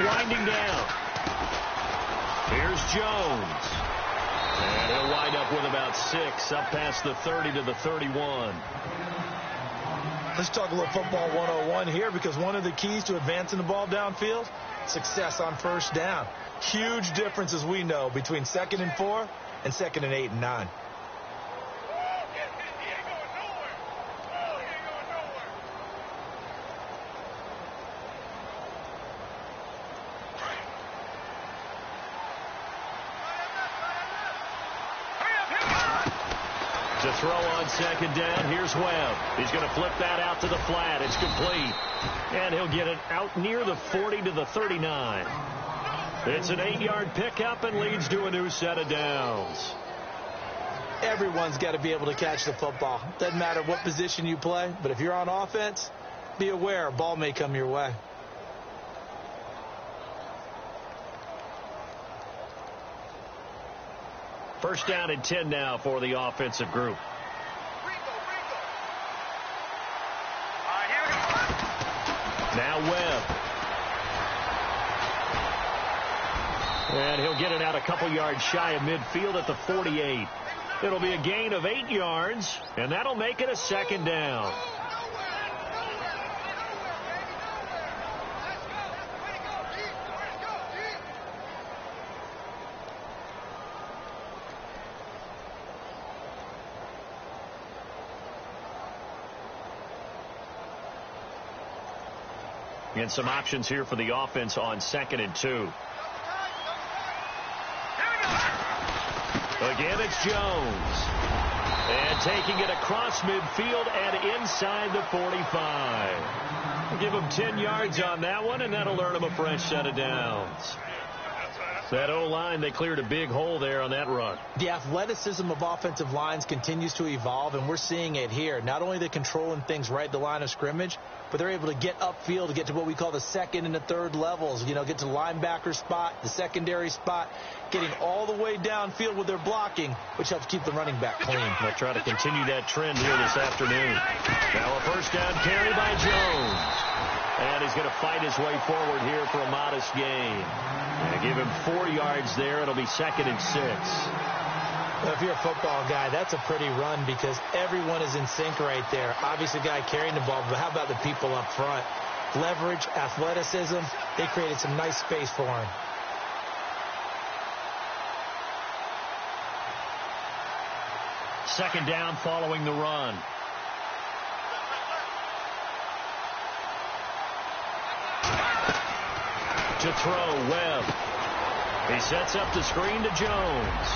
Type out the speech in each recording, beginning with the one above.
winding down. Here's Jones. And he'll wind up with about 6, up past the 30 to the 31. Let's talk a little football 101 here, because one of the keys to advancing the ball downfield, success on first down. Huge difference, as we know, between 2nd and 4 and 2nd and 8 and 9. To throw on 2nd down, here's Webb. He's going to flip that out to the flat. It's complete. And he'll get it out near the 40 to the 39. It's an 8-yard pickup and leads to a new set of downs. Everyone's got to be able to catch the football. Doesn't matter what position you play, but if you're on offense, be aware a ball may come your way. First down and 10 now for the offensive group. Now Webb. And he'll get it out a couple yards shy of midfield at the 48. It'll be a gain of 8 yards, and that'll make it a 2nd down. And some options here for the offense on 2nd and 2. Again, it's Jones. And taking it across midfield and inside the 45. Give him 10 yards on that one, and that'll earn him a fresh set of downs. That O-line, they cleared a big hole there on that run. The athleticism of offensive lines continues to evolve, and we're seeing it here. Not only are they controlling things right at the line of scrimmage, but they're able to get upfield to get to what we call the 2nd and the 3rd levels. You know, get to the linebacker spot, the secondary spot, getting all the way downfield with their blocking, which helps keep the running back clean. They'll try to continue that trend here this afternoon. Now a first down carry by Jones. And he's going to fight his way forward here for a modest gain. And give him 4 yards there. It'll be 2nd and 6. Well, if you're a football guy, that's a pretty run because everyone is in sync right there. Obviously, the guy carrying the ball, but how about the people up front? Leverage, athleticism, they created some nice space for him. Second down following the run. To throw, Webb. He sets up the screen to Jones.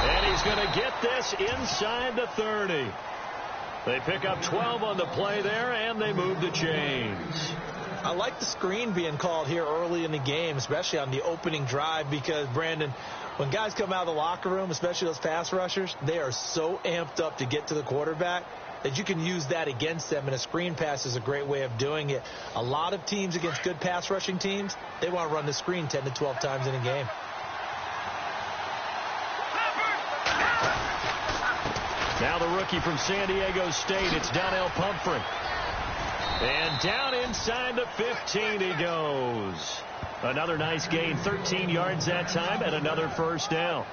And he's going to get this inside the 30. They pick up 12 on the play there, and they move the chains. I like the screen being called here early in the game, especially on the opening drive, because, Brandon, when guys come out of the locker room, especially those pass rushers, they are so amped up to get to the quarterback that you can use that against them, and a screen pass is a great way of doing it. A lot of teams against good pass rushing teams, they want to run the screen 10 to 12 times in a game. Now the rookie from San Diego State, it's Donnell Pumphrey. And down inside the 15 he goes. Another nice gain, 13 yards that time, and another first down.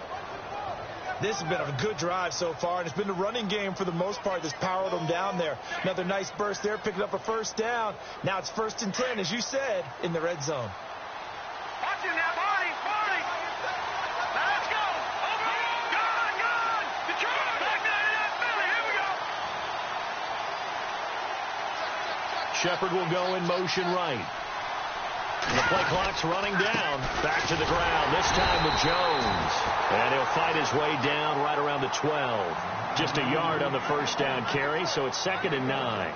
This has been a good drive so far, and it's been the running game for the most part that's powered them down there. Another nice burst there, picking up a first down. Now it's 1st and 10, as you said, in the red zone. Watching that body. Now let's go. Gone. Detroit. Back down in that belly. Here we go. Shepard will go in motion right. The play clock's running down. Back to the ground, this time with Jones. And he'll fight his way down right around the 12. Just a yard on the first down carry, so it's 2nd and 9.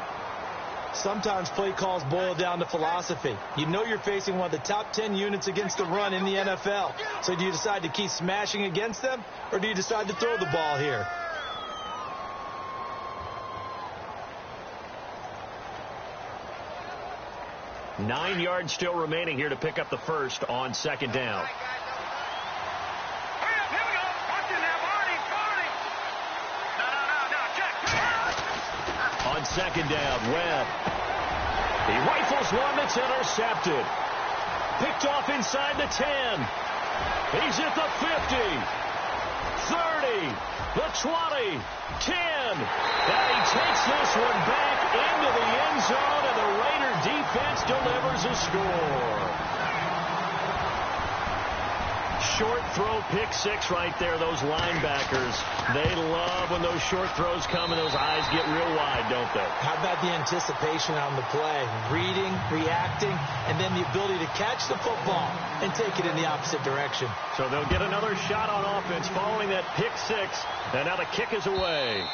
Sometimes play calls boil down to philosophy. You know you're facing one of the top 10 units against the run in the NFL. So do you decide to keep smashing against them, or do you decide to throw the ball here? Nine yards still remaining here to pick up the first on 2nd down. On 2nd down, Webb. He rifles one that's intercepted. picked off inside the 10. He's at the 50, 30, the 20, 10. And he takes this one back into the end zone, and the Raider defense delivers a score. Short throw, pick six right there. Those linebackers, they love when those short throws come and those eyes get real wide, don't they? How about the anticipation on the play? Reading, reacting, and then the ability to catch the football and take it in the opposite direction. So they'll get another shot on offense following that pick six, and now the kick is away.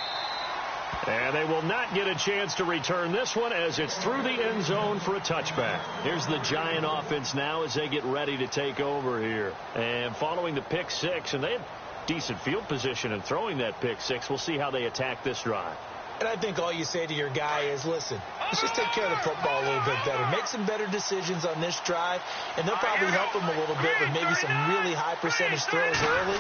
And they will not get a chance to return this one as it's through the end zone for a touchback. Here's the Giant offense now as they get ready to take over here. And following the pick six, and they have decent field position in throwing that pick six. We'll see how they attack this drive. And I think all you say to your guy is, listen, let's just take care of the football a little bit better. Make some better decisions on this drive, and they'll probably help him a little bit with maybe some really high percentage throws early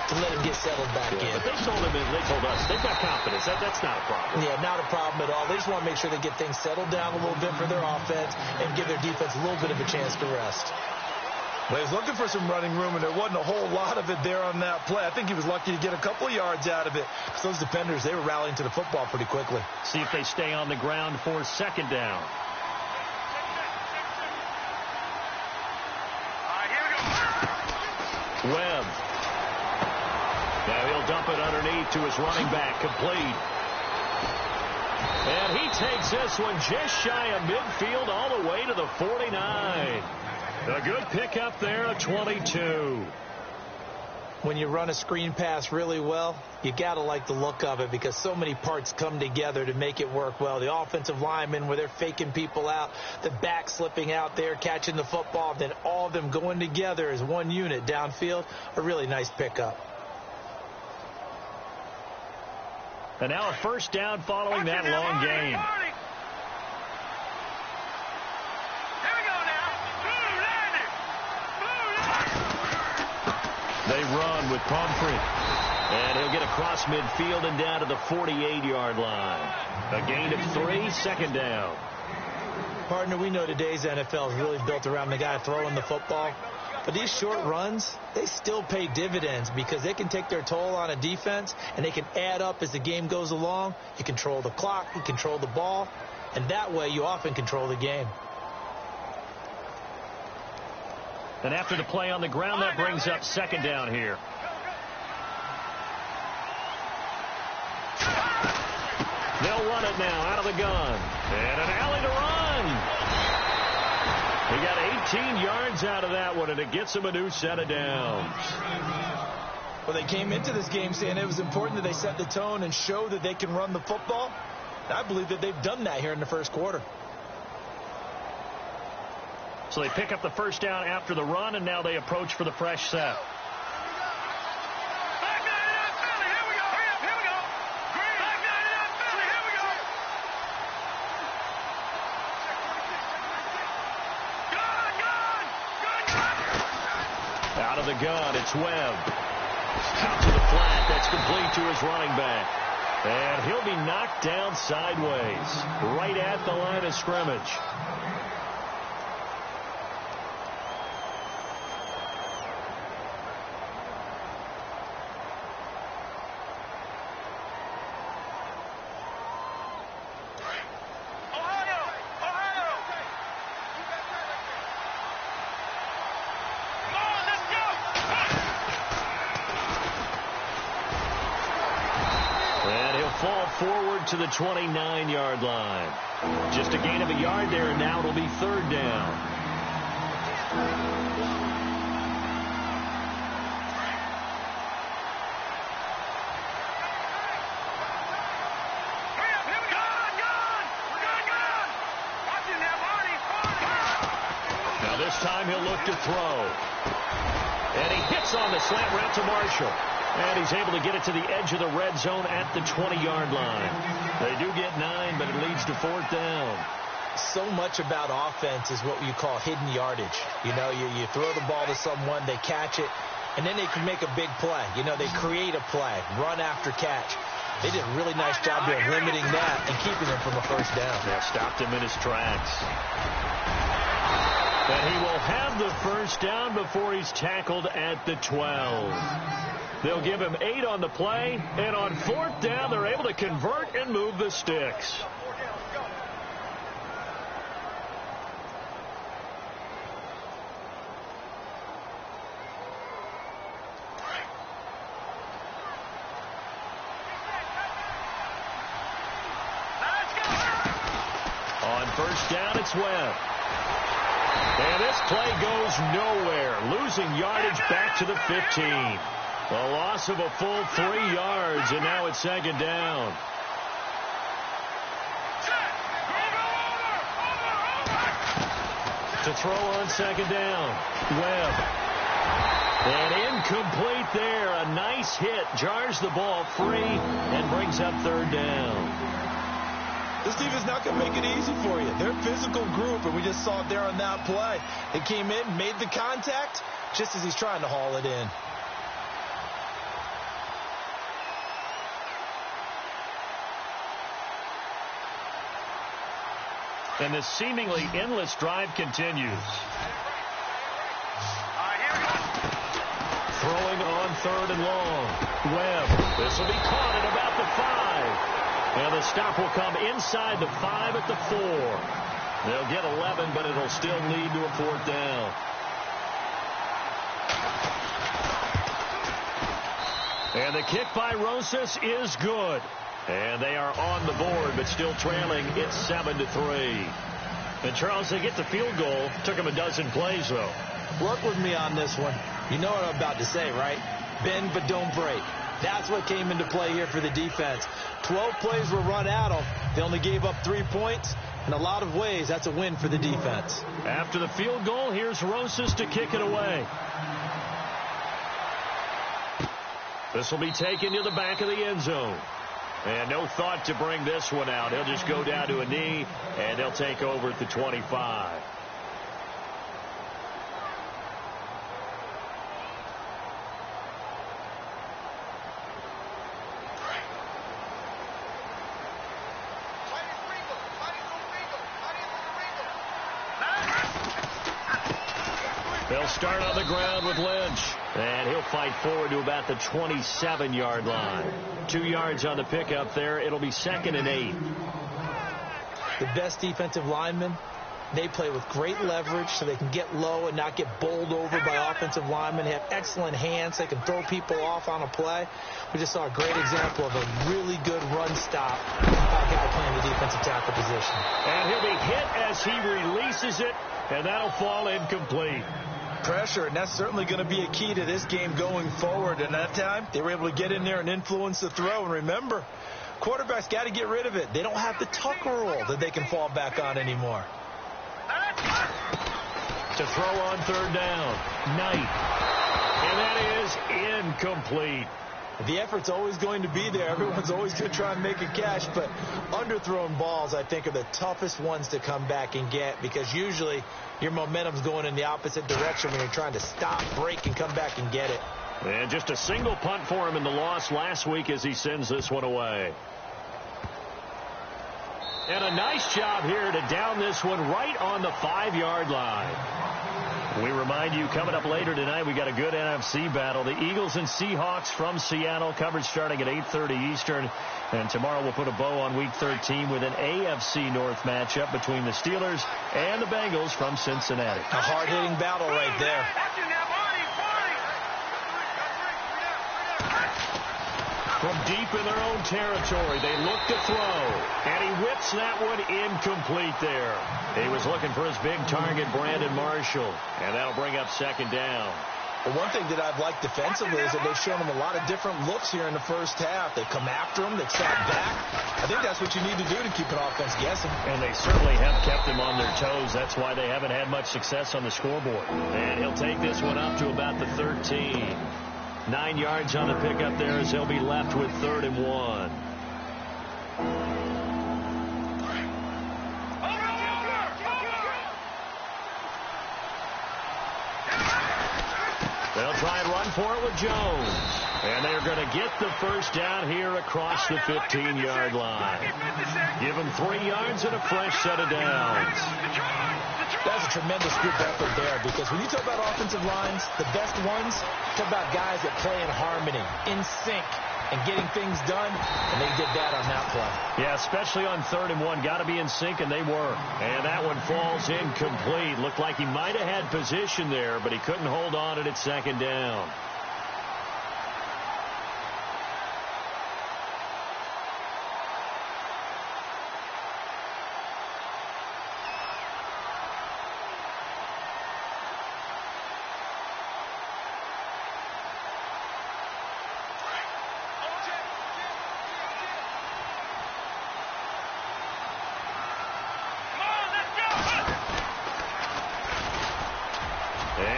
to let him get settled back in. But they told us they've got confidence. That's not a problem. Yeah, not a problem at all. They just want to make sure they get things settled down a little bit for their offense and give their defense a little bit of a chance to rest. Well, he was looking for some running room, and there wasn't a whole lot of it there on that play. I think he was lucky to get a couple of yards out of it. Those defenders, they were rallying to the football pretty quickly. See if they stay on the ground for second down. Webb. Now he'll dump it underneath to his running back, complete. And he takes this one just shy of midfield all the way to the 49. A good pickup there, a 22. When you run a screen pass really well, you got to like the look of it because so many parts come together to make it work well. The offensive linemen, where they're faking people out, the back slipping out there, catching the football, then all of them going together as one unit downfield, a really nice pickup. And now a first down following that long game. They run with Pumphrey. And he'll get across midfield and down to the 48-yard line. A gain of 3, second down. Partner, we know today's NFL is really built around the guy throwing the football. But these short runs, they still pay dividends because they can take their toll on a defense and they can add up as the game goes along. You control the clock, you control the ball, and that way you often control the game. And after the play on the ground, that brings up second down here. They'll run it now out of the gun. And an alley to run. He got 18 yards out of that one, and it gets him a new set of downs. Well, they came into this game saying it was important that they set the tone and show that they can run the football. I believe that they've done that here in the first quarter. So they pick up the first down after the run, and now they approach for the fresh set. Out of the gun, it's Webb. Out to the flat, that's complete to his running back. And he'll be knocked down sideways, right at the line of scrimmage. Forward to the 29-yard line. Just a gain of a yard there, and now it'll be third down. Now this time he'll look to throw. And he hits on the slant route to Marshall. And he's able to get it to the edge of the red zone at the 20-yard line. They do get 9, but it leads to fourth down. So much about offense is what you call hidden yardage. You know, you throw the ball to someone, they catch it, and then they can make a big play. You know, they create a play, run after catch. They did a really nice job there limiting that and keeping him from a first down. Yeah, stopped him in his tracks. And he will have the first down before he's tackled at the 12. They'll give him 8 on the play, and on 4th down, they're able to convert and move the sticks. On first down, it's Webb. And this play goes nowhere, losing yardage back to the 15. A loss of a full 3 yards, and now it's 2nd down. To throw on 2nd down, Webb. And incomplete there. A nice hit, jars the ball free, and brings up 3rd down. This defense not going to make it easy for you. They're a physical group, and we just saw it there on that play. They came in, made the contact, just as he's trying to haul it in. And this seemingly endless drive continues. Throwing on 3rd and long. Webb. This will be caught at about the 5. And the stop will come inside the 5 at the 4. They'll get 11, but it'll still lead to a 4th down. And the kick by Rosas is good. And they are on the board, but still trailing. It's 7-3. And Charles, they get the field goal. Took them a dozen plays, though. Work with me on this one. You know what I'm about to say, right? Bend but don't break. That's what came into play here for the defense. 12 plays were run at them. They only gave up 3 points. In a lot of ways, that's a win for the defense. After the field goal, here's Rosas to kick it away. This will be taken to the back of the end zone. And no thought to bring this one out. He'll just go down to a knee, and they'll take over at the 25. They'll start on the ground with Lynch. And he'll fight forward to about the 27-yard line. 2 yards on the pickup there. It'll be 2nd and 8. The best defensive linemen, they play with great leverage so they can get low and not get bowled over by offensive linemen. They have excellent hands. They can throw people off on a play. We just saw a great example of a really good run stop by a guy playing the defensive tackle position. And he'll be hit as he releases it, and that'll fall incomplete. Pressure, and that's certainly going to be a key to this game going forward. And that time, they were able to get in there and influence the throw. And remember, quarterbacks got to get rid of it. They don't have the tuck rule that they can fall back on anymore. To throw on 3rd down, Knight. And that is incomplete. The effort's always going to be there. Everyone's always going to try and make a catch, but underthrown balls, I think, are the toughest ones to come back and get because usually your momentum's going in the opposite direction when you're trying to stop, break, and come back and get it. And just a single punt for him in the loss last week as he sends this one away. And a nice job here to down this one right on the 5-yard line. We remind you, coming up later tonight, we got a good NFC battle. The Eagles and Seahawks from Seattle, coverage starting at 8:30 Eastern. And tomorrow we'll put a bow on Week 13 with an AFC North matchup between the Steelers and the Bengals from Cincinnati. A hard-hitting battle right there. From deep in their own territory, they look to throw. And he whips that one incomplete there. He was looking for his big target, Brandon Marshall. And that'll bring up 2nd down. Well, one thing that I've liked defensively is that they've shown them a lot of different looks here in the first half. They come after them. They stop back. I think that's what you need to do to keep an offense guessing. And they certainly have kept them on their toes. That's why they haven't had much success on the scoreboard. And he'll take this one up to about the 13. 9 yards on the pickup there as he'll be left with 3rd and 1. They'll try and run for it with Jones. And they're going to get the first down here across the 15-yard line. Give them 3 yards and a fresh set of downs. That's a tremendous group effort there, because when you talk about offensive lines, the best ones, talk about guys that play in harmony, in sync, and getting things done, and they did that on that play. Yeah, especially on 3rd and 1. Got to be in sync, and they were. And that one falls incomplete. Looked like he might have had position there, but he couldn't hold on at 2nd down.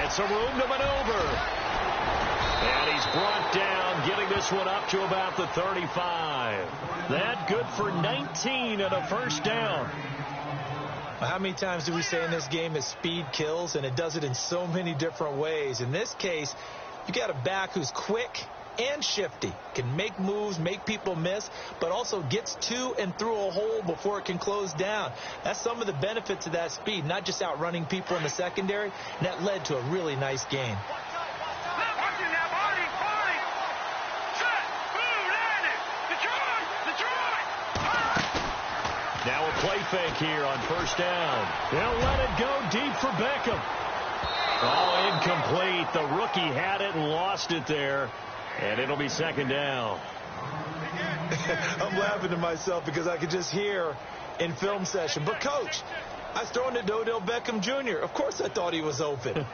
Some room to maneuver. And he's brought down, getting this one up to about the 35. That good for 19 and a first down. How many times do we say in this game that speed kills, and it does it in so many different ways? In this case, you got a back who's quick and shifty, can make moves, make people miss, but also gets to and through a hole before it can close down. That's some of the benefits of that speed, not just outrunning people in the secondary, and that led to a really nice gain. Now a play fake here on first down. They'll let it go deep for Beckham. Oh, incomplete. The rookie had it and lost it there. And it'll be 2nd down. I'm laughing to myself because I could just hear in film session, but coach, I was throwing it to Odell Beckham Jr. Of course I thought he was open.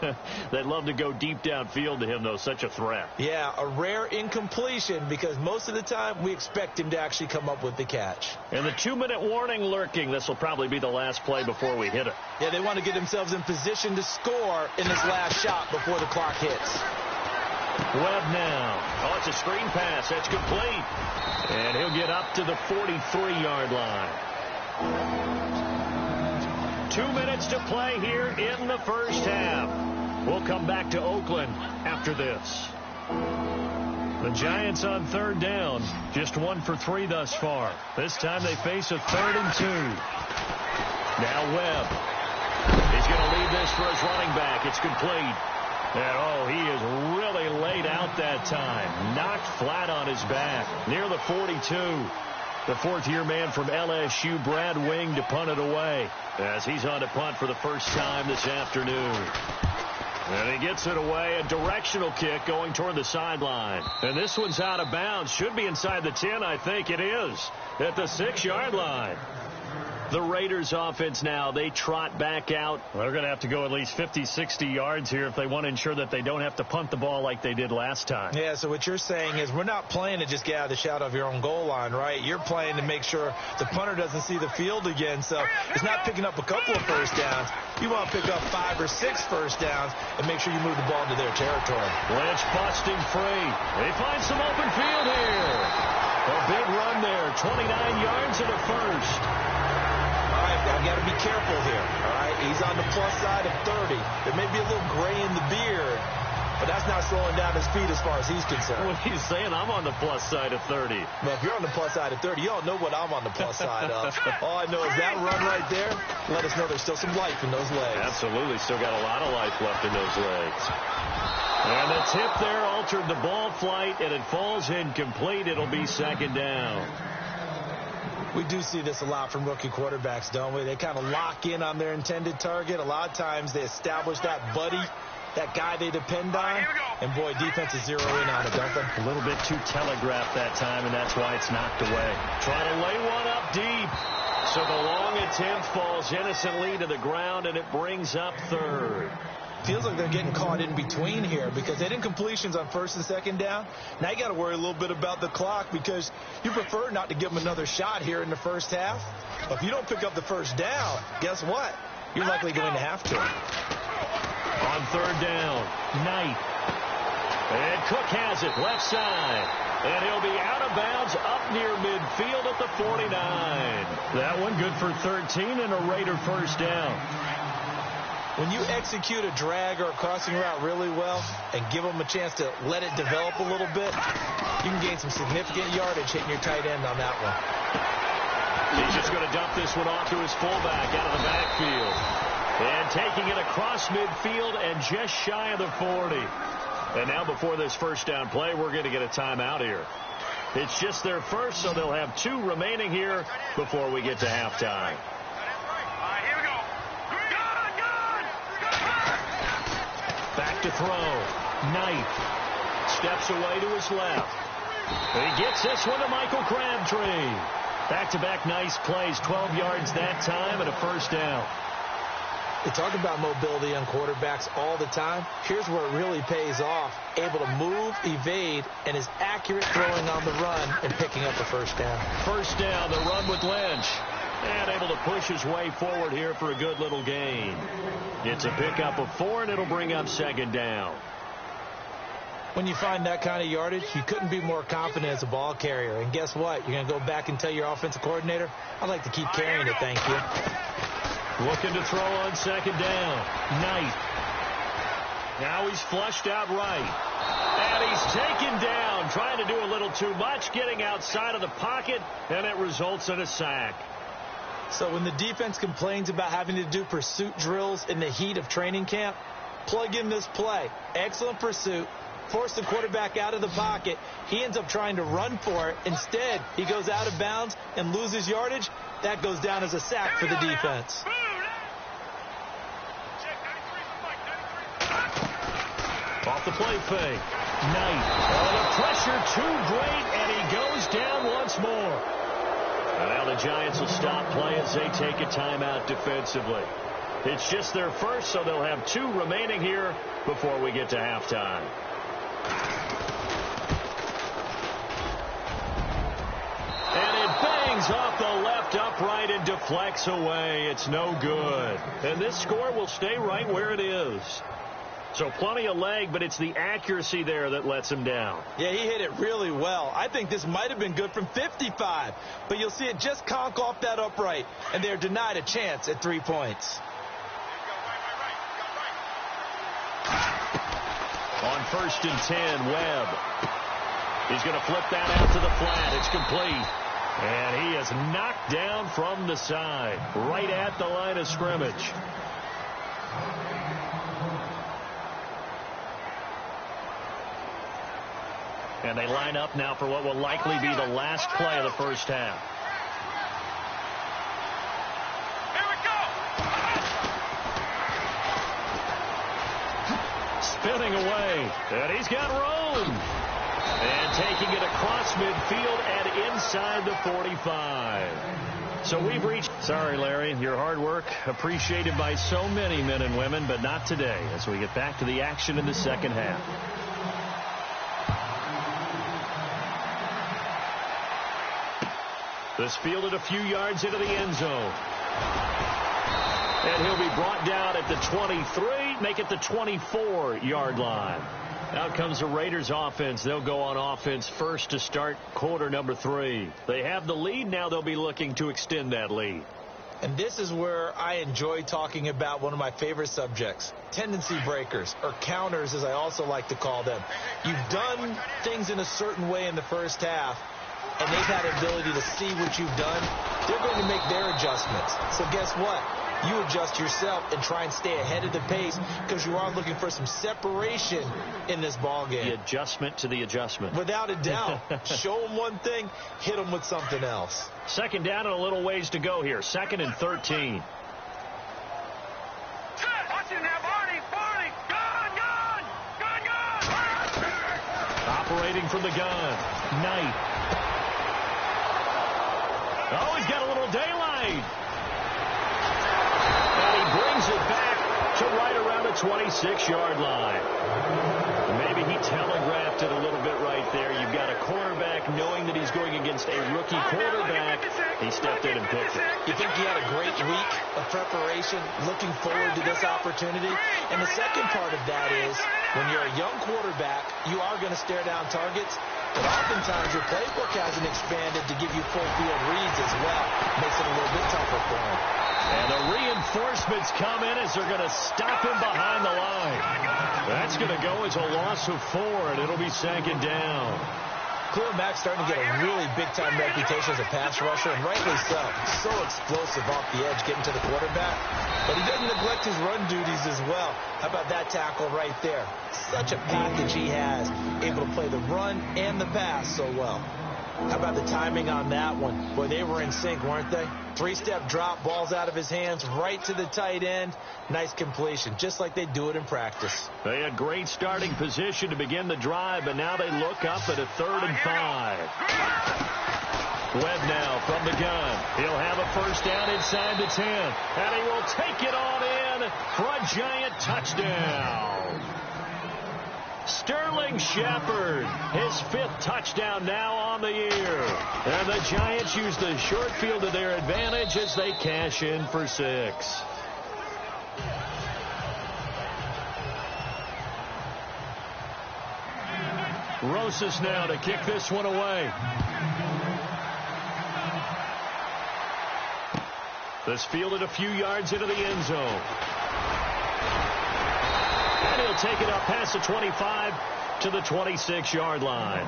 They'd love to go deep downfield to him, though. Such a threat. Yeah, a rare incompletion, because most of the time we expect him to actually come up with the catch. And the 2-minute warning lurking. This will probably be the last play before we hit it. Yeah, they want to get themselves in position to score in this last shot before the clock hits. Webb now. Oh, it's a screen pass. That's complete. And he'll get up to the 43-yard line. 2 minutes to play here in the first half. We'll come back to Oakland after this. The Giants on 3rd down. Just 1 for 3 thus far. This time they face a 3rd and 2. Now Webb. He's going to leave this for his running back. It's complete. And, oh, he is really laid out that time. Knocked flat on his back near the 42. The 4th-year man from LSU, Brad Wing, to punt it away as he's on to punt for the first time this afternoon. And he gets it away, a directional kick going toward the sideline. And this one's out of bounds. Should be inside the 10, I think it is, at the 6-yard line. The Raiders offense now, they trot back out. They're going to have to go at least 50, 60 yards here if they want to ensure that they don't have to punt the ball like they did last time. Yeah, so what you're saying is we're not playing to just get out of the shadow of your own goal line, right? You're playing to make sure the punter doesn't see the field again. So it's not picking up a couple of first downs. You want to pick up 5 or 6 first downs and make sure you move the ball into their territory. Lynch busting free. They find some open field here. A big run there, 29 yards and a first. I got to be careful here, all right? He's on the plus side of 30. There may be a little gray in the beard, but that's not slowing down his speed as far as he's concerned. Well, he's saying I'm on the plus side of 30. Well, if you're on the plus side of 30, you don't know what I'm on the plus side of. All I know is that run right there let us know there's still some life in those legs. Absolutely, still got a lot of life left in those legs. And the tip there altered the ball flight, and it falls incomplete. It'll be 2nd down. We do see this a lot from rookie quarterbacks, don't we? They kind of lock in on their intended target. A lot of times they establish that buddy, that guy they depend on. And, boy, defenses zero in on it, don't they? A little bit too telegraphed that time, and that's why it's knocked away. Trying to lay one up deep. So the long attempt falls innocently to the ground, and it brings up 3rd. Feels like they're getting caught in between here because they didn't completions on 1st and 2nd down. Now you got to worry a little bit about the clock because you prefer not to give them another shot here in the first half. But if you don't pick up the first down, guess what? You're likely going to have to. On 3rd down, Knight. And Cook has it, left side. And he'll be out of bounds up near midfield at the 49. That one good for 13 and a Raider first down. When you execute a drag or a crossing route really well and give them a chance to let it develop a little bit, you can gain some significant yardage hitting your tight end on that one. He's just going to dump this one off to his fullback out of the backfield. And taking it across midfield and just shy of the 40. And now before this first down play, we're going to get a timeout here. It's just their first, so they'll have 2 remaining here before we get to halftime. Here we go. Back to throw. Knight steps away to his left. He gets this one to Michael Crabtree. Back-to-back nice plays, 12 yards that time and a first down. They talk about mobility on quarterbacks all the time. Here's where it really pays off. Able to move, evade, and is accurate throwing on the run and picking up a first down. First down, the run with Lynch. And able to push his way forward here for a good little gain. It's a pickup of 4, and it'll bring up second down. When you find that kind of yardage, you couldn't be more confident as a ball carrier. And guess what? You're going to go back and tell your offensive coordinator, I'd like to keep carrying it, thank you. Looking to throw on second down. Knight. Now he's flushed out right. And he's taken down, trying to do a little too much, getting outside of the pocket, and it results in a sack. So when the defense complains about having to do pursuit drills in the heat of training camp, plug in this play. Excellent pursuit. Force the quarterback out of the pocket. He ends up trying to run for it. Instead, he goes out of bounds and loses yardage. That goes down as a sack for the defense. Off the play fake. Knight. Oh, the pressure too great, and he goes down once more. And now the Giants will stop play as they take a timeout defensively. It's just their first, so they'll have 2 remaining here before we get to halftime. And it bangs off the left upright and deflects away. It's no good. And this score will stay right where it is. So plenty of leg, but it's the accuracy there that lets him down. Yeah, he hit it really well. I think this might have been good from 55. But you'll see it just conk off that upright. And they're denied a chance at 3 points. On 1st and 10, Webb. He's going to flip that out to the flat. It's complete. And he is knocked down from the side, right at the line of scrimmage. And they line up now for what will likely be the last play of the first half. Spinning away, and he's got room. And taking it across midfield and inside the 45. So we've reached... Sorry, Larry, your hard work appreciated by so many men and women, but not today as we get back to the action in the second half. This fielded a few yards into the end zone. And he'll be brought down at the 23, make it the 24-yard line. Out comes the Raiders offense. They'll go on offense first to start quarter number 3. They have the lead. Now they'll be looking to extend that lead. And this is where I enjoy talking about one of my favorite subjects, tendency breakers, or counters as I also like to call them. You've done things in a certain way in the first half, and they've had an ability to see what you've done. They're going to make their adjustments. So guess what? You adjust yourself and try and stay ahead of the pace because you are looking for some separation in this ball game. The adjustment to the adjustment. Without a doubt. Show them one thing, hit them with something else. Second down and a little ways to go here. 2nd and 13. Operating from the gun. Knight. Oh, he's got a little daylight. And he brings it back to right around the 26-yard line. Maybe he telegraphed it a little bit right there. You've got a quarterback knowing that he's going against a rookie quarterback. He stepped in and picked it. You think he had a great week of preparation, looking forward to this opportunity? And the second part of that is, when you're a young quarterback, you are going to stare down targets. But oftentimes, your playbook hasn't expanded to give you full field reads as well. Makes it a little bit tougher for him. And the reinforcements come in as they're going to stop him behind the line. That's going to go as a loss of 4, and it'll be 2nd down. Khalil Mack's starting to get a really big-time reputation as a pass rusher, and rightly so. So explosive off the edge getting to the quarterback. But he doesn't neglect his run duties as well. How about that tackle right there? Such a package he has, able to play the run and the pass so well. How about the timing on that one? Boy, they were in sync, weren't they? 3-step drop, balls out of his hands, right to the tight end. Nice completion, just like they do it in practice. They had great starting position to begin the drive, but now they look up at a 3rd and 5. Webb now from the gun. He'll have a 1st down inside the 10, and he will take it on in for a giant touchdown. Sterling Shepard, his 5th touchdown now on the year. And the Giants use the short field to their advantage as they cash in for 6. Rosas now to kick this one away. This fielded a few yards into the end zone. And he'll take it up past the 25 to the 26-yard line.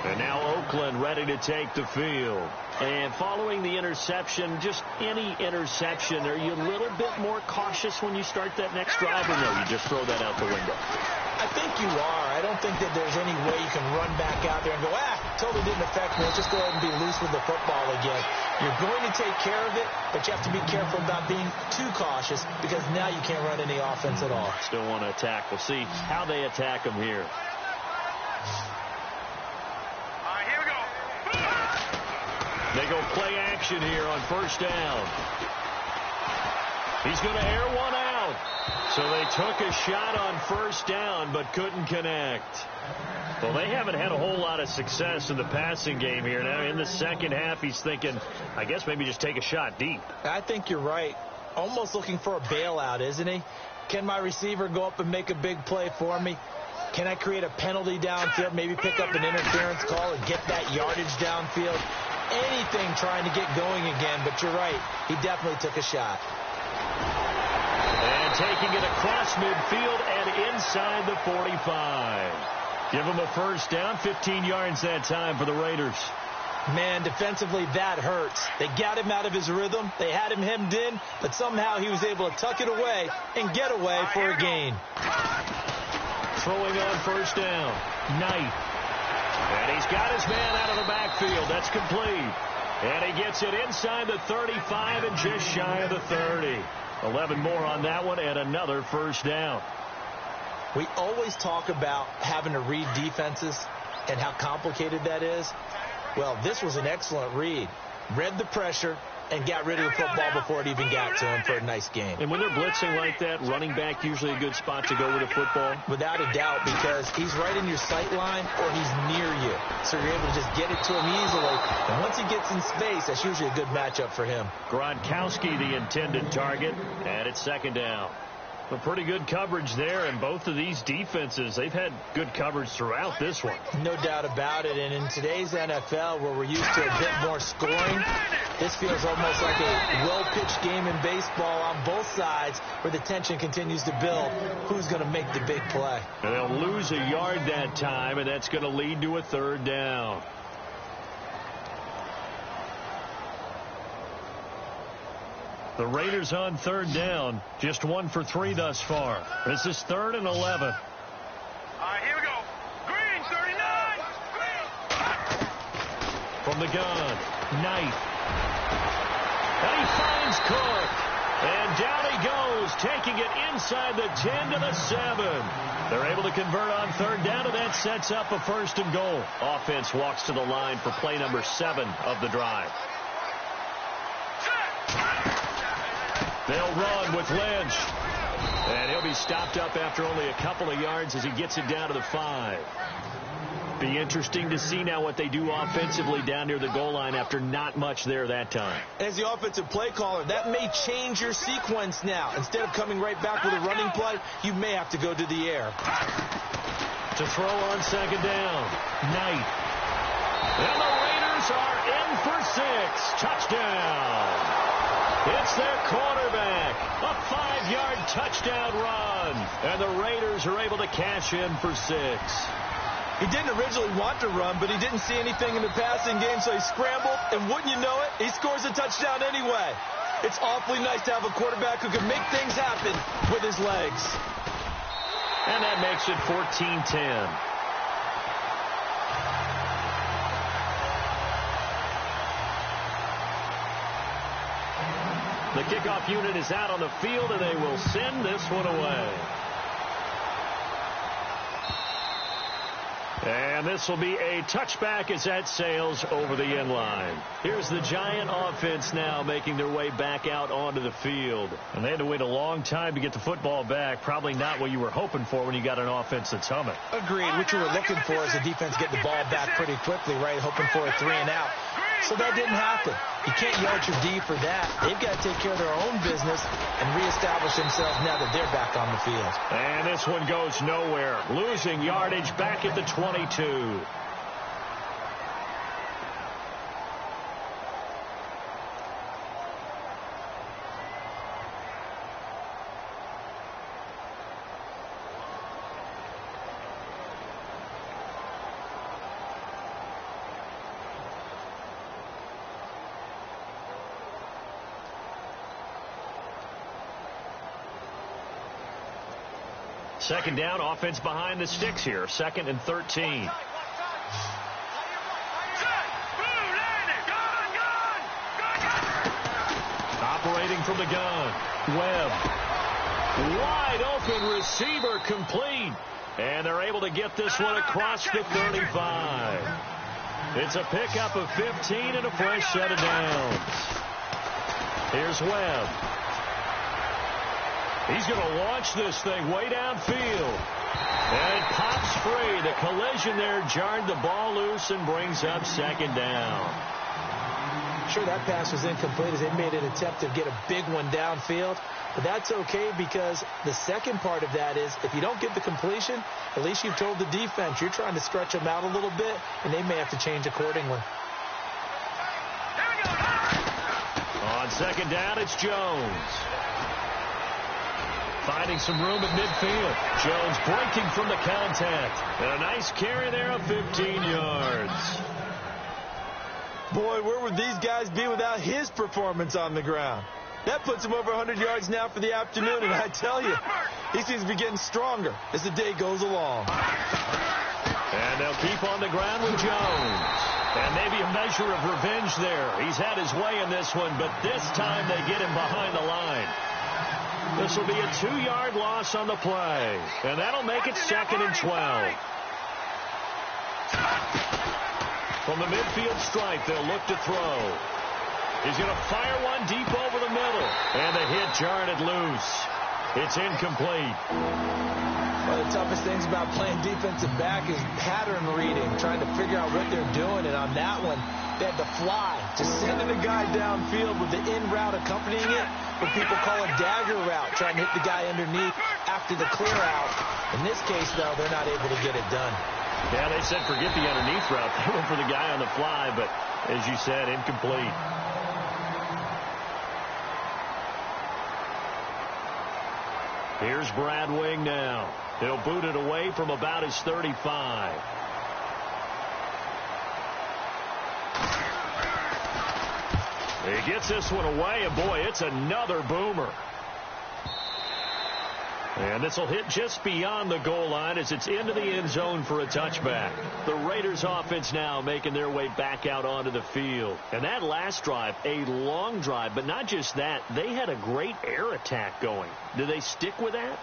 And now Oakland ready to take the field. And following the interception, just any interception, are you a little bit more cautious when you start that next drive, or no, you just throw that out the window? I think you are. I don't think that there's any way you can run back out there and go, totally didn't affect me. Let's just go ahead and be loose with the football again. You're going to take care of it, but you have to be careful about being too cautious because now you can't run any offense at all. Still want to attack. We'll see how they attack them here. All right, here we go. They go play action here on 1st down. He's going to air one out. So they took a shot on 1st down but couldn't connect. Well, they haven't had a whole lot of success in the passing game here. Now in the second half, he's thinking, I guess maybe just take a shot deep. I think you're right. Almost looking for a bailout, isn't he? Can my receiver go up and make a big play for me? Can I create a penalty downfield, maybe pick up an interference call and get that yardage downfield? Anything trying to get going again, but you're right. He definitely took a shot. And taking it across midfield and inside the 45. Give him a 1st down, 15 yards that time for the Raiders. Man, defensively, that hurts. They got him out of his rhythm. They had him hemmed in, but somehow he was able to tuck it away and get away for a gain. Throwing on 1st down, Knight. And he's got his man out of the backfield. That's complete. And he gets it inside the 35 and just shy of the 30. 11 more on that one and another 1st down. We always talk about having to read defenses and how complicated that is. Well, this was an excellent read. Read the pressure and got rid of the football before it even got to him for a nice game. And when they're blitzing like that, running back usually a good spot to go with the football? Without a doubt, because he's right in your sight line or he's near you. So you're able to just get it to him easily. And once he gets in space, that's usually a good matchup for him. Gronkowski, the intended target, and it's 2nd down. A pretty good coverage there, and both of these defenses, they've had good coverage throughout this one. No doubt about it, and in today's NFL, where we're used to a bit more scoring, this feels almost like a well-pitched game in baseball on both sides, where the tension continues to build. Who's going to make the big play? And they'll lose a yard that time, and that's going to lead to a 3rd down. The Raiders on 3rd down, just 1 for 3 thus far. This is 3rd and 11. All right, here we go. Green, 39. From the gun, Knight. And he finds Cook. And down he goes, taking it inside the 10 to the 7. They're able to convert on 3rd down, and that sets up a 1st and goal. Offense walks to the line for play number 7 of the drive. They'll run with Lynch. And he'll be stopped up after only a couple of yards as he gets it down to the 5. Be interesting to see now what they do offensively down near the goal line after not much there that time. As the offensive play caller, that may change your sequence now. Instead of coming right back with a running play, you may have to go to the air. To throw on 2nd down, Knight. And the Raiders are in for 6. Touchdown. It's their quarterback. A 5-yard touchdown run. And the Raiders are able to cash in for 6. He didn't originally want to run, but he didn't see anything in the passing game, so he scrambled. And wouldn't you know it, he scores a touchdown anyway. It's awfully nice to have a quarterback who can make things happen with his legs. And that makes it 14-10. The kickoff unit is out on the field, and they will send this one away. And this will be a touchback as that sails over the end line. Here's the Giant offense now making their way back out onto the field. And they had to wait a long time to get the football back. Probably not what you were hoping for when you got an offense that's humming. Agreed. What you were looking for is the defense get the ball back pretty quickly, right? Hoping for a 3-and-out. So that didn't happen. You can't yell at your D for that. They've got to take care of their own business and reestablish themselves now that they're back on the field. And this one goes nowhere. Losing yardage back at the 22. Second down, offense behind the sticks here. 2nd and 13. Operating from the gun. Webb. Wide open receiver complete. And they're able to get this one across the 35. It's a pickup of 15 and a fresh set of downs. Here's Webb. He's going to launch this thing way downfield. And it pops free. The collision there jarred the ball loose and brings up 2nd down. Sure, that pass was incomplete as they made an attempt to get a big one downfield. But that's okay because the second part of that is if you don't get the completion, at least you've told the defense you're trying to stretch them out a little bit, and they may have to change accordingly. On 2nd down, it's Jones. Finding some room at midfield. Jones breaking from the contact. And a nice carry there of 15 yards. Boy, where would these guys be without his performance on the ground? That puts him over 100 yards now for the afternoon, and I tell you, he seems to be getting stronger as the day goes along. And they'll keep on the ground with Jones. And maybe a measure of revenge there. He's had his way in this one, but this time they get him behind the line. This will be a 2-yard loss on the play. And that'll make it 2nd and 12. From the midfield stripe, they'll look to throw. He's going to fire one deep over the middle. And the hit jarred it loose. It's incomplete. One of the toughest things about playing defensive back is pattern reading, trying to figure out what they're doing. And on that one, they had to fly, just sending a guy downfield with the in route accompanying it, what people call a dagger route, trying to hit the guy underneath after the clear out. In this case, though, they're not able to get it done. Yeah, they said forget the underneath route. They went for the guy on the fly, but as you said, incomplete. Here's Brad Wing now. He'll boot it away from about his 35. He gets this one away, and boy, it's another boomer. And this will hit just beyond the goal line as it's into the end zone for a touchback. The Raiders offense now making their way back out onto the field. And that last drive, a long drive, but not just that, they had a great air attack going. Do they stick with that?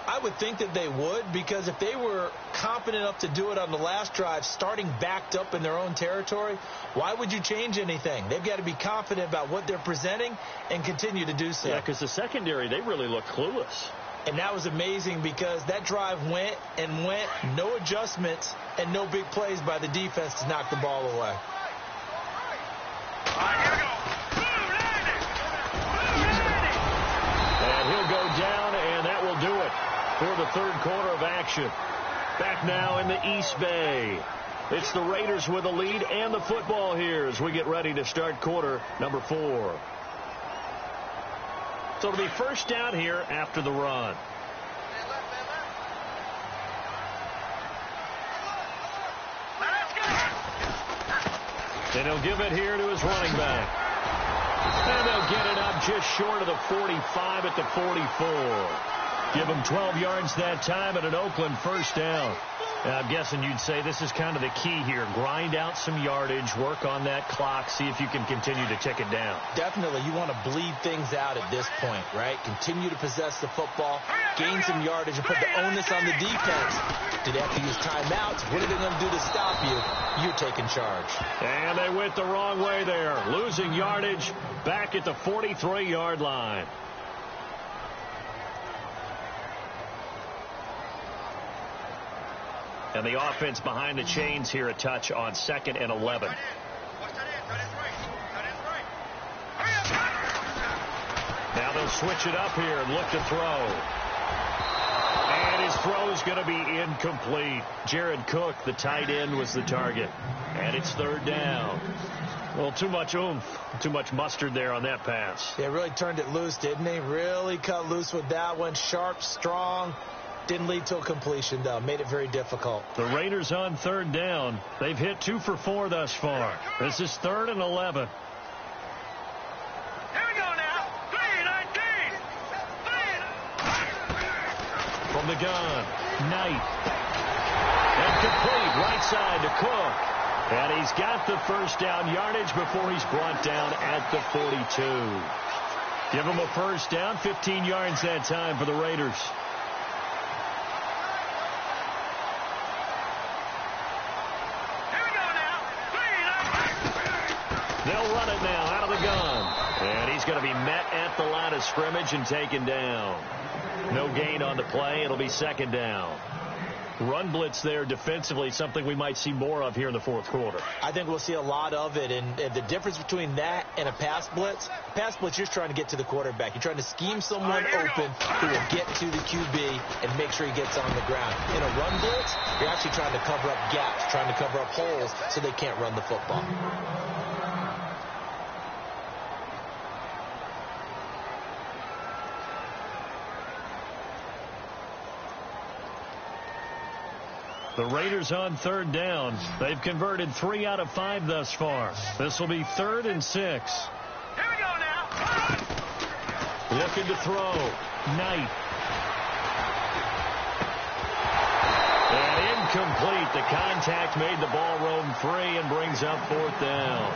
I would think that they would, because if they were confident enough to do it on the last drive, starting backed up in their own territory, why would you change anything? They've got to be confident about what they're presenting and continue to do so. Yeah, because the secondary, they really look clueless. And that was amazing because that drive went and went, no adjustments and no big plays by the defense to knock the ball away. And he'll go down, and that will do it for the third quarter of action. Back now in the East Bay. It's the Raiders with the lead and the football here as we get ready to start quarter number 4. So it'll be first down here after the run. And he'll give it here to his running back. And they'll get it up just short of the 45 at the 44. Give him 12 yards that time and an Oakland first down. I'm guessing you'd say this is kind of the key here. Grind out some yardage, work on that clock, see if you can continue to tick it down. Definitely. You want to bleed things out at this point, right? Continue to possess the football, gain some yardage, and put the onus on the defense. Do they have to use timeouts? What are they going to do to stop you? You're taking charge. And they went the wrong way there. Losing yardage back at the 43-yard line. And the offense behind the chains here a touch on 2nd and 11. Now they'll switch it up here and look to throw. And his throw is going to be incomplete. Jared Cook, the tight end, was the target. And it's 3rd down. Well, too much oomph, too much mustard there on that pass. Yeah, really turned it loose, didn't he? Really cut loose with that one. Sharp, strong. Didn't lead to a completion, though. Made it very difficult. The Raiders on 3rd down. They've hit 2 for 4 thus far. This is 3rd and 11. Here we go now. 3-19. From the gun, Knight. And complete right side to Cook. And he's got the first down yardage before he's brought down at the 42. Give him a first down, 15 yards that time for the Raiders. They'll run it now out of the gun. And he's going to be met at the line of scrimmage and taken down. No gain on the play. It'll be 2nd down. Run blitz there defensively, something we might see more of here in the 4th quarter. I think we'll see a lot of it. And the difference between that and a pass blitz, you're just trying to get to the quarterback. You're trying to scheme someone open who will get to the QB and make sure he gets on the ground. In a run blitz, you're actually trying to cover up gaps, trying to cover up holes so they can't run the football. The Raiders on 3rd down. They've converted 3 out of 5 thus far. This will be 3rd and 6. Here we go now. Looking to throw. Knight. And incomplete. The contact made the ball roam free and brings up 4th down.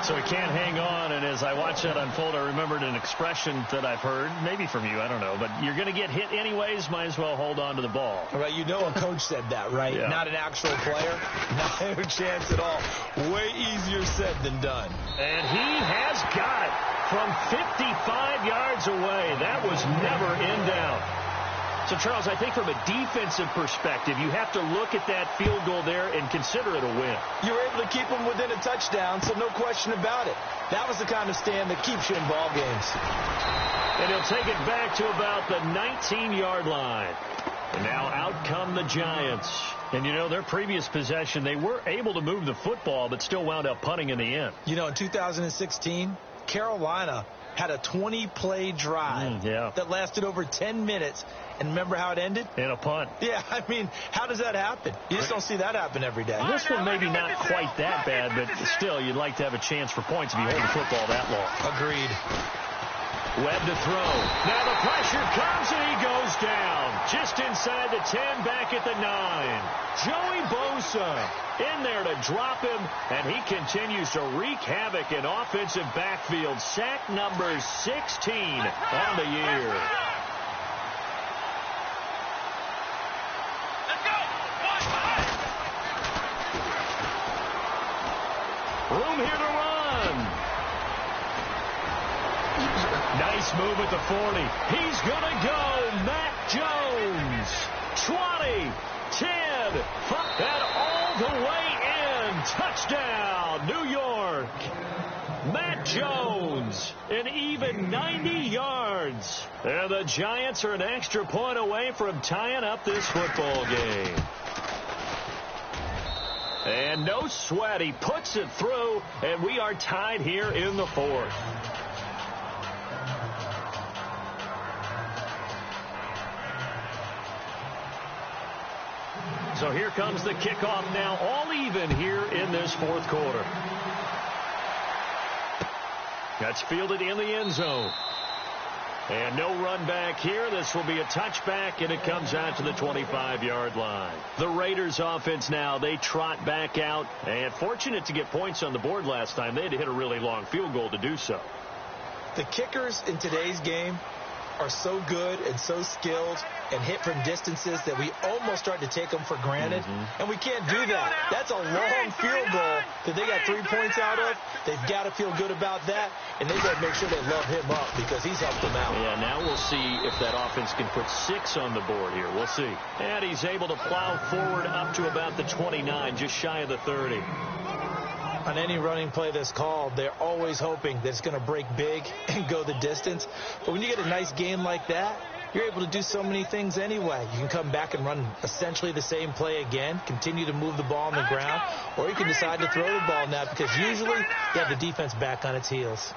So he can't hang on, and as I watch that unfold, I remembered an expression that I've heard, maybe from you, I don't know, but you're going to get hit anyways, might as well hold on to the ball. Right, you know a coach said that, right? Yeah. Not an actual player. Not a chance at all. Way easier said than done. And he has got it from 55 yards away. That was never in doubt. So, Charles, I think from a defensive perspective, you have to look at that field goal there and consider it a win. You were able to keep them within a touchdown, so no question about it. That was the kind of stand that keeps you in ball games. And he'll take it back to about the 19-yard line. And now out come the Giants. And, you know, their previous possession, they were able to move the football, but still wound up punting in the end. You know, in 2016, Carolina had a 20-play drive that lasted over 10 minutes. And remember how it ended? In a punt. Yeah, I mean, how does that happen? You just don't see that happen every day. This one maybe not quite that bad, but still, you'd like to have a chance for points if you hold the football that long. Agreed. Webb to throw. Now the pressure comes, and he goes down. Just inside the 10, back at the 9. Joey Bosa in there to drop him, and he continues to wreak havoc in offensive backfield. Sack number 16 on the year. Room here to run. Nice move at the 40. He's going to go. Matt Jones. 20, 10, 5, and all the way in. Touchdown, New York. Matt Jones, an even 90 yards. And the Giants are an extra point away from tying up this football game. And no sweat. He puts it through, and we are tied here in the 4th. So here comes the kickoff now, all even here in this fourth quarter. That's fielded in the end zone. And no run back here. This will be a touchback, and it comes out to the 25-yard line. The Raiders offense now, they trot back out. And fortunate to get points on the board last time. They had to hit a really long field goal to do so. The kickers in today's game are so good and so skilled and hit from distances that we almost start to take them for granted. And we can't do that. That's a long field goal that they got 3 points out of. They've got to feel good about that, and they've got to make sure they love him up because he's helped them out. Yeah, now we'll see if that offense can put 6 on the board here. We'll see. And he's able to plow forward up to about the 29, just shy of the 30. On any running play that's called, they're always hoping that it's going to break big and go the distance. But when you get a nice gain like that, you're able to do so many things anyway. You can come back and run essentially the same play again, continue to move the ball on the ground, or you can decide to throw the ball now because usually you have the defense back on its heels.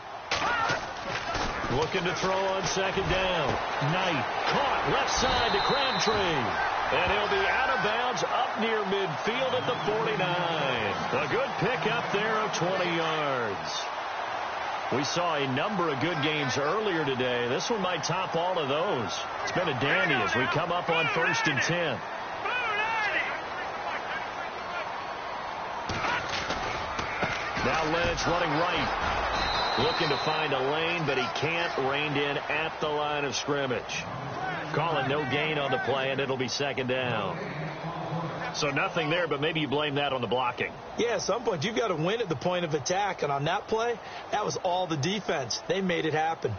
Looking to throw on second down. Knight caught left side to Crabtree. And he'll be out of bounds up near midfield at the 49. A good pickup there of 20 yards. We saw a number of good games earlier today. This one might top all of those. It's been a dandy as we come up on 1st and 10. Now Lynch running right. Looking to find a lane, but he can't. Reined in at the line of scrimmage. Calling no gain on the play, and it'll be second down. So nothing there, but maybe you blame that on the blocking. Yeah, at some point you've got to win at the point of attack, and on that play, that was all the defense. They made it happen.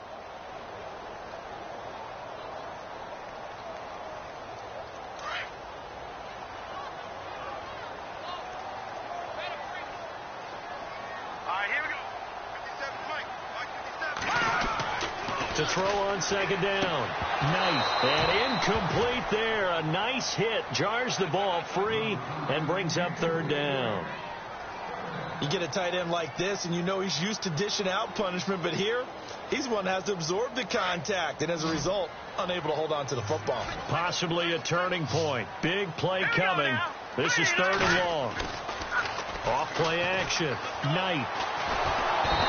To throw on second down. Knight. And incomplete there. A nice hit. Jars the ball free and brings up third down. You get a tight end like this, and you know he's used to dishing out punishment, but here, he's the one that has to absorb the contact, and as a result, unable to hold on to the football. Possibly a turning point. Big play coming. This is third and long. Off play action. Knight.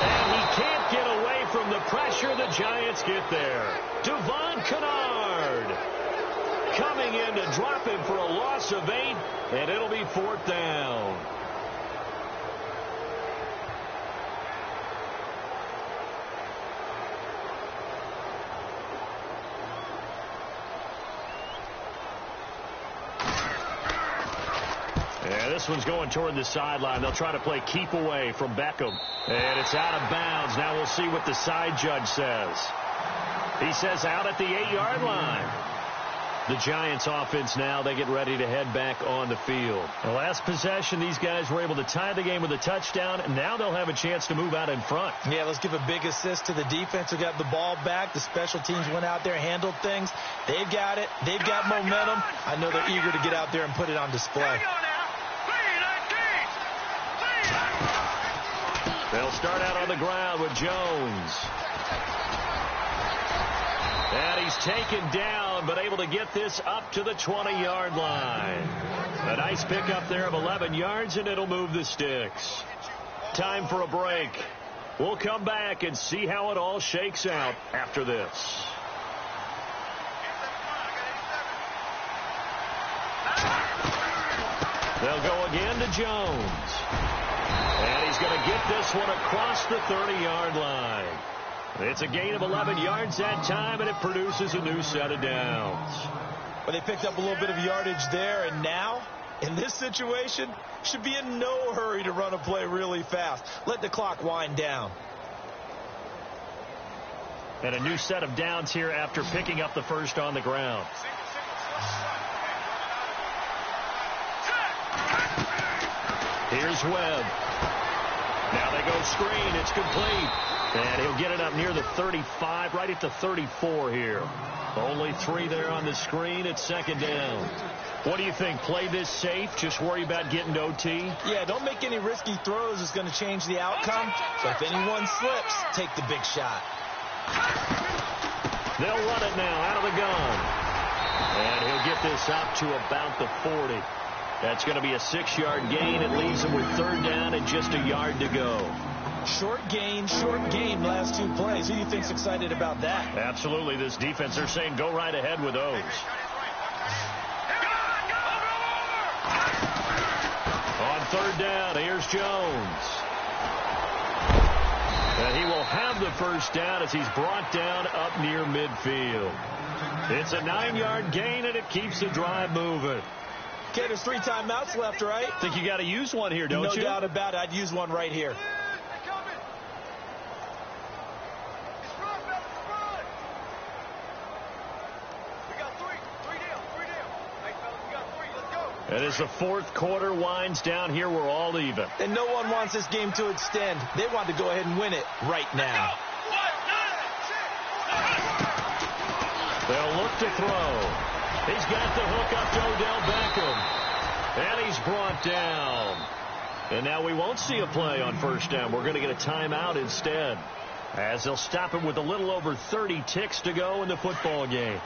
And he can't get away from the pressure. The Giants get there. Devon Kennard coming in to drop him for a loss of 8, and it'll be fourth down. Yeah, this one's going toward the sideline. They'll try to play keep away from Beckham. And it's out of bounds. Now we'll see what the side judge says. He says out at the 8-yard line. The Giants offense now, they get ready to head back on the field. The last possession, these guys were able to tie the game with a touchdown, and now they'll have a chance to move out in front. Yeah, let's give a big assist to the defense who got the ball back. The special teams went out there, handled things. They've got it. They've got momentum. I know they're eager to get out there and put it on display. They'll start out on the ground with Jones. And he's taken down, but able to get this up to the 20-yard line. A nice pickup there of 11 yards, and it'll move the sticks. Time for a break. We'll come back and see how it all shakes out after this. They'll go again to Jones. And he's going to get this one across the 30-yard line. It's a gain of 11 yards that time, and it produces a new set of downs. Well, they picked up a little bit of yardage there, and now, in this situation, should be in no hurry to run a play really fast. Let the clock wind down. And a new set of downs here after picking up the first on the ground. Here's Webb. Now they go screen. It's complete. And he'll get it up near the 35, right at the 34 here. Only 3 there on the screen. It's second down. What do you think? Play this safe? Just worry about getting to OT? Yeah, don't make any risky throws. It's going to change the outcome. So if anyone slips, take the big shot. They'll run it now out of the gun. And he'll get this up to about the 40. That's going to be a 6-yard gain. It leaves them with 3rd down and just a yard to go. Short gain, last 2 plays. Who do you think's excited about that? Absolutely. This defense, they're saying go right ahead with those. On 3rd down, here's Jones. And he will have the 1st down as he's brought down up near midfield. It's a 9-yard gain, and it keeps the drive moving. Okay, there's 3 timeouts left, right? Think you got to use one here, don't you? No doubt about it. I'd use one right here. And as the 4th quarter winds down here, we're all even. And no one wants this game to extend. They want to go ahead and win it right now. They'll look to throw. He's got the hook up to Odell Beckham. And he's brought down. And now we won't see a play on 1st down. We're going to get a timeout instead, as they'll stop it with a little over 30 ticks to go in the football game.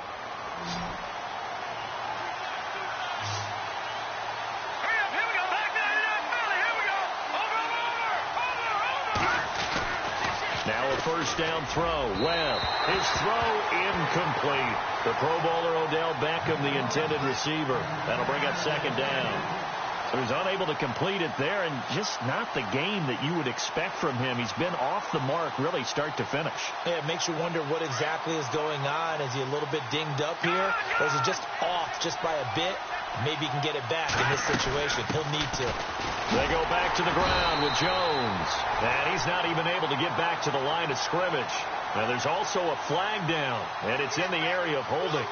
Now a 1st down throw. Webb. His throw incomplete. The Pro Bowler Odell Beckham, the intended receiver. That'll bring up 2nd down. So he's unable to complete it there, and just not the game that you would expect from him. He's been off the mark really start to finish. Yeah, it makes you wonder what exactly is going on. Is he a little bit dinged up here? Or is he just off just by a bit? Maybe he can get it back in this situation. He'll need to. They go back to the ground with Jones. And he's not even able to get back to the line of scrimmage. Now there's also a flag down, and it's in the area of holding.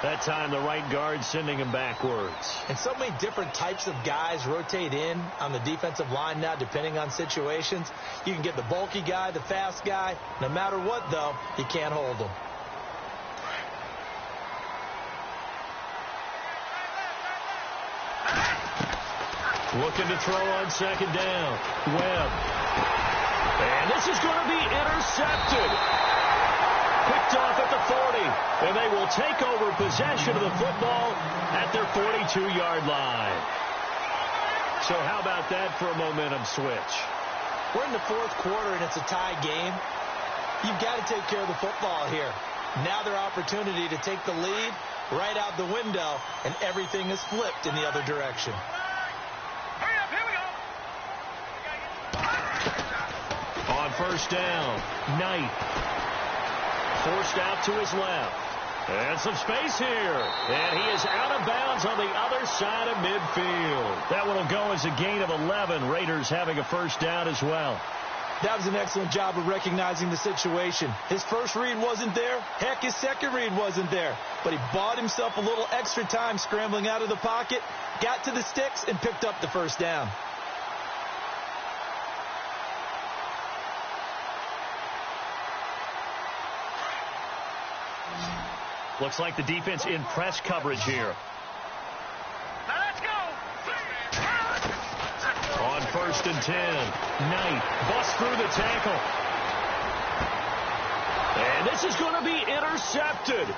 That time the right guard sending him backwards. And so many different types of guys rotate in on the defensive line now, depending on situations. You can get the bulky guy, the fast guy. No matter what, though, you can't hold them. Looking to throw on 2nd down. Webb. And this is going to be intercepted. Picked off at the 40. And they will take over possession of the football at their 42-yard line. So how about that for a momentum switch? We're in the 4th quarter, and it's a tie game. You've got to take care of the football here. Now their opportunity to take the lead right out the window, and everything is flipped in the other direction. On 1st down, Knight. Forced out to his left. And some space here. And he is out of bounds on the other side of midfield. That one will go as a gain of 11. Raiders having a 1st down as well. That was an excellent job of recognizing the situation. His first read wasn't there. Heck, his second read wasn't there. But he bought himself a little extra time scrambling out of the pocket, got to the sticks, and picked up the 1st down. Looks like the defense in press coverage here. Now let's go. On 1st and 10, Knight busts through the tackle. And this is going to be intercepted.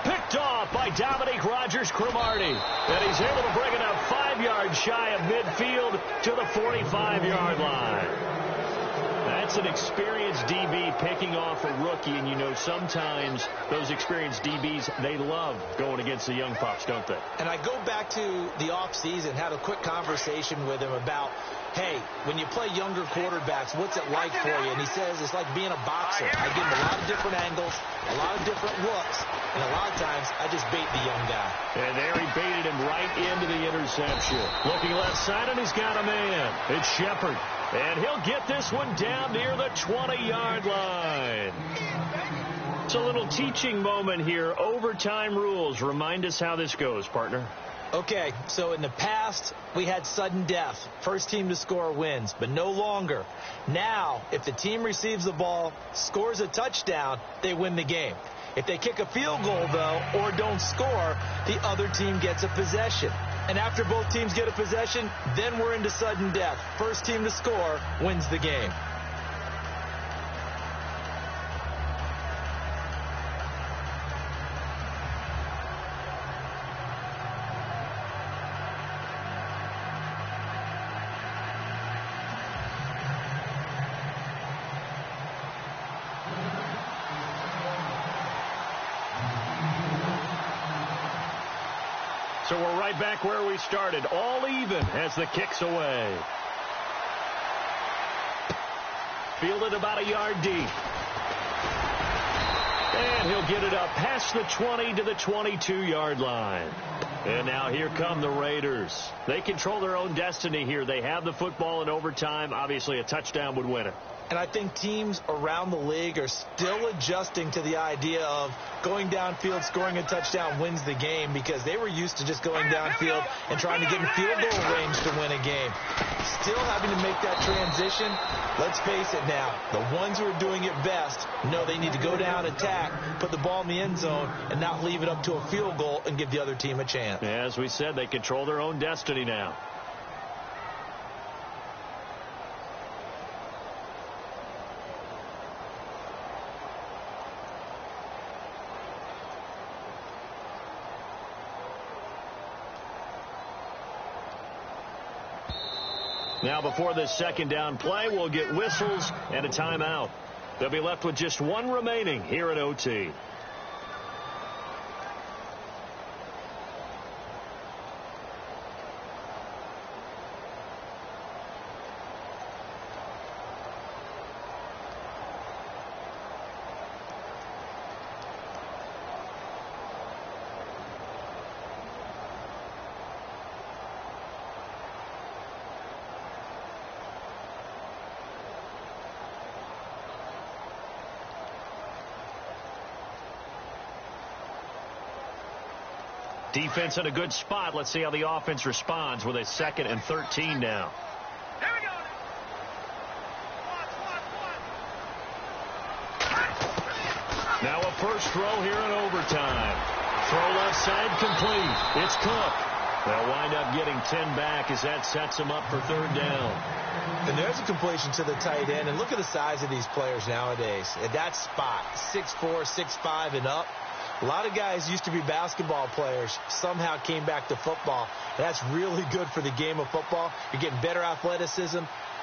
Picked off by Dominique Rodgers-Cromartie. And he's able to bring it up 5 yards shy of midfield to the 45-yard line. That's an experienced DB picking off a rookie, and you know sometimes those experienced DBs, they love going against the young pups, don't they? And I go back to the offseason, had a quick conversation with him about, hey, when you play younger quarterbacks, what's it like for you? And he says it's like being a boxer. I give him a lot of different angles, a lot of different looks, and a lot of times I just bait the young guy. And there he baited him right into the interception. Looking left side, and he's got a man. It's Shepard. And he'll get this one down near the 20-yard line. It's a little teaching moment here. Overtime rules. Remind us how this goes, partner. Okay, so in the past, we had sudden death. First team to score wins, but no longer. Now, if the team receives the ball, scores a touchdown, they win the game. If they kick a field goal, though, or don't score, the other team gets a possession. And after both teams get a possession, then we're into sudden death. First team to score wins the game. So we're right back where we started, all even as the kick's away. Fielded about a yard deep. And he'll get it up past the 20 to the 22-yard line. And now here come the Raiders. They control their own destiny here. They have the football in overtime. Obviously, a touchdown would win it. And I think teams around the league are still adjusting to the idea of going downfield, scoring a touchdown wins the game, because they were used to just going downfield and trying to get in field goal range to win a game. Still having to make that transition. Let's face it now, the ones who are doing it best know they need to go down, attack, put the ball in the end zone, and not leave it up to a field goal and give the other team a chance. As we said, they control their own destiny now. Now before this second down play, we'll get whistles and a timeout. They'll be left with just one remaining here at OT. Defense in a good spot. Let's see how the offense responds with a 2nd and 13 now. Here we go. Now a first throw here in overtime. Throw left side complete. It's Cook. They'll wind up getting 10 back as that sets them up for 3rd down. And there's a completion to the tight end. And look at the size of these players nowadays. At that spot, 6'4", 6'5", and up. A lot of guys used to be basketball players, somehow came back to football. And that's really good for the game of football. You're getting better athleticism,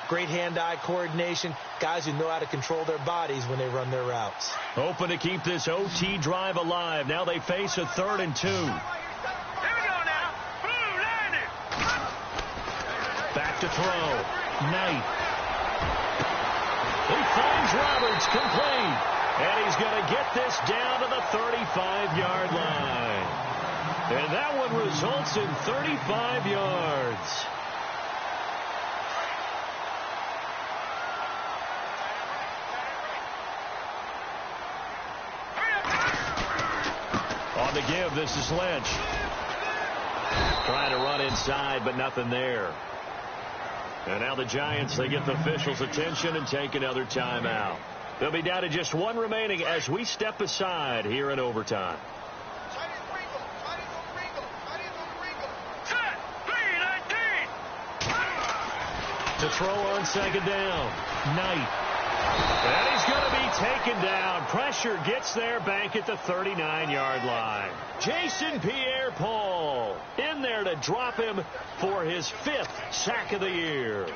great hand-eye coordination, guys who know how to control their bodies when they run their routes. Open to keep this OT drive alive. Now they face a 3rd and 2. Here we go now. Boom, landed. Back to throw. Knight. He finds Roberts, complete. And he's going to get this down to the 35-yard line. And that one results in 35 yards. On the give, this is Lynch. Trying to run inside, but nothing there. And now the Giants, they get the officials' attention and take another timeout. They'll be down to just one remaining as we step aside here in overtime. Set. 3-19. To throw on 2nd down. Knight. And he's going to be taken down. Pressure gets there back at the 39-yard line. Jason Pierre-Paul in there to drop him for his 5th sack of the year.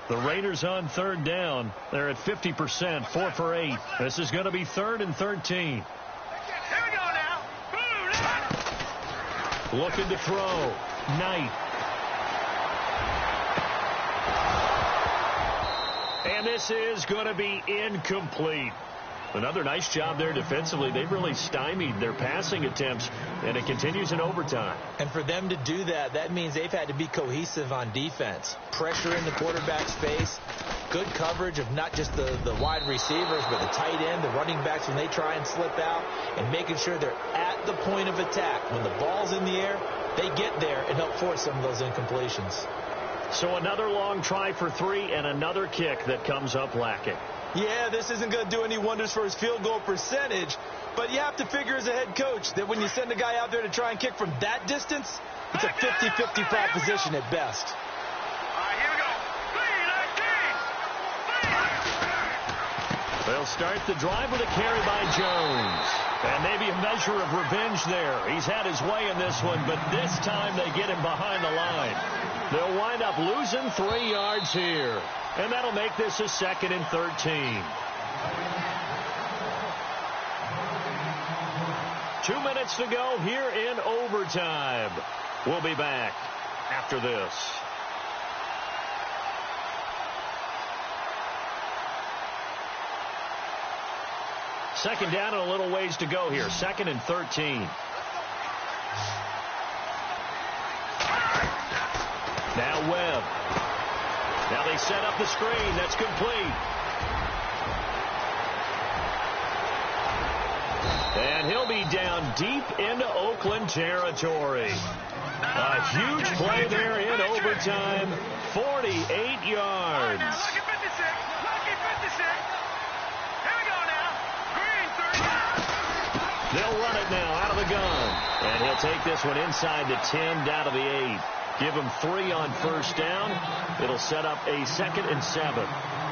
The Raiders on 3rd down. They're at 50%, 4 for 8. This is going to be 3rd and 13. Here we go now. Boom, Looking to throw. Knight. And this is going to be incomplete. Another nice job there defensively. They've really stymied their passing attempts, and it continues in overtime. And for them to do that, that means they've had to be cohesive on defense. Pressure in the quarterback's face, good coverage of not just the wide receivers, but the tight end, the running backs when they try and slip out, and making sure they're at the point of attack. When the ball's in the air, they get there and help force some of those incompletions. So another long try for 3 and another kick that comes up lacking. Yeah, this isn't going to do any wonders for his field goal percentage, but you have to figure as a head coach that when you send a guy out there to try and kick from that distance, it's a 50-50 proposition at best. All right, here we go. 3-19. They'll start the drive with a carry by Jones. And maybe a measure of revenge there. He's had his way in this one, but this time they get him behind the line. They'll wind up losing 3 yards here. And that'll make this a 2nd and 13. 2 minutes to go here in overtime. We'll be back after this. Second down and a little ways to go here. 2nd and 13. Now Webb. Now they set up the screen. That's complete. And he'll be down deep into Oakland territory. A huge play there in overtime. 48 yards. Lucky 56. Lucky 56. Here we go now. Green 30. They'll run it now out of the gun. And he'll take this one inside the 10 down to the 8. Give him 3 on first down. It'll set up a 2nd and 7.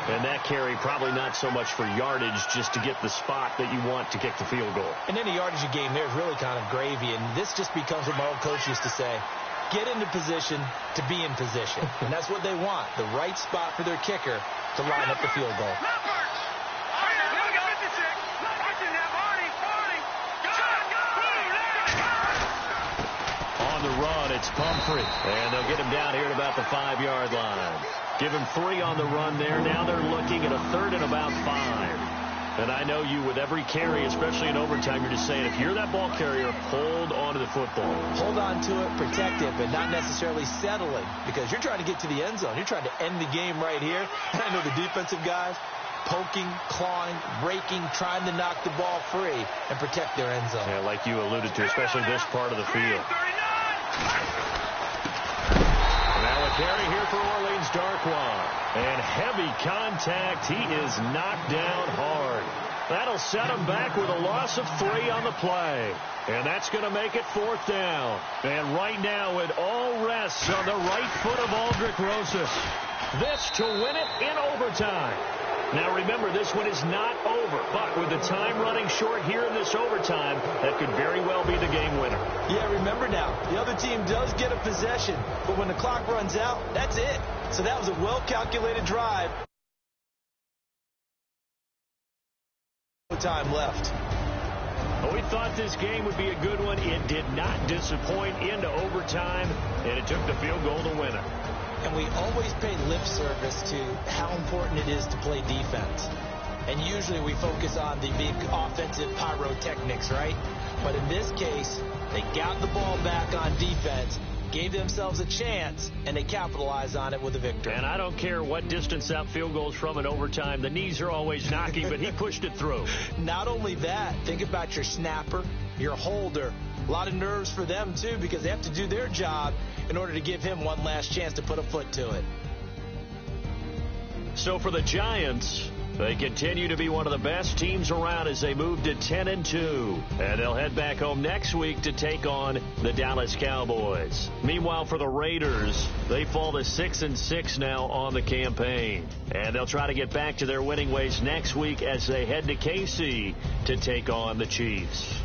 And that carry probably not so much for yardage, just to get the spot that you want to kick the field goal. And any yardage you gain there is really kind of gravy. And this just becomes what my old coach used to say. Get into position to be in position. And that's what they want. The right spot for their kicker to line up the field goal. On the run, it's Pumphrey. And they'll get him down here at about the 5-yard line. Give him 3 on the run there. Now they're looking at a 3rd and about 5. And I know you, with every carry, especially in overtime, you're just saying, if you're that ball carrier, hold on to the football. Hold on to it, protect it, but not necessarily settling, because you're trying to get to the end zone. You're trying to end the game right here. And I know the defensive guys poking, clawing, raking, trying to knock the ball free and protect their end zone. Yeah, like you alluded to, especially this part of the field. Now a carry here for Orleans Darkwa. And heavy contact. He is knocked down hard. That'll set him back with a loss of 3 on the play. And that's going to make it 4th down. And right now it all rests on the right foot of Aldrick Rosas. This to win it in overtime. Now remember, this one is not over, but with the time running short here in this overtime, that could very well be the game winner. Yeah, remember now, the other team does get a possession, but when the clock runs out, that's it. So that was a well-calculated drive. No time left. Well, we thought this game would be a good one. It did not disappoint into overtime, and it took the field goal to win it. And we always pay lip service to how important it is to play defense. And usually we focus on the big offensive pyrotechnics, right? But in this case, they got the ball back on defense, gave themselves a chance, and they capitalized on it with a victory. And I don't care what distance that field goes from in overtime. The knees are always knocking, but he pushed it through. Not only that, think about your snapper, your holder. A lot of nerves for them, too, because they have to do their job in order to give him one last chance to put a foot to it. So for the Giants, they continue to be one of the best teams around as they move to 10-2. And they'll head back home next week to take on the Dallas Cowboys. Meanwhile, for the Raiders, they fall to 6-6 now on the campaign. And they'll try to get back to their winning ways next week as they head to KC to take on the Chiefs.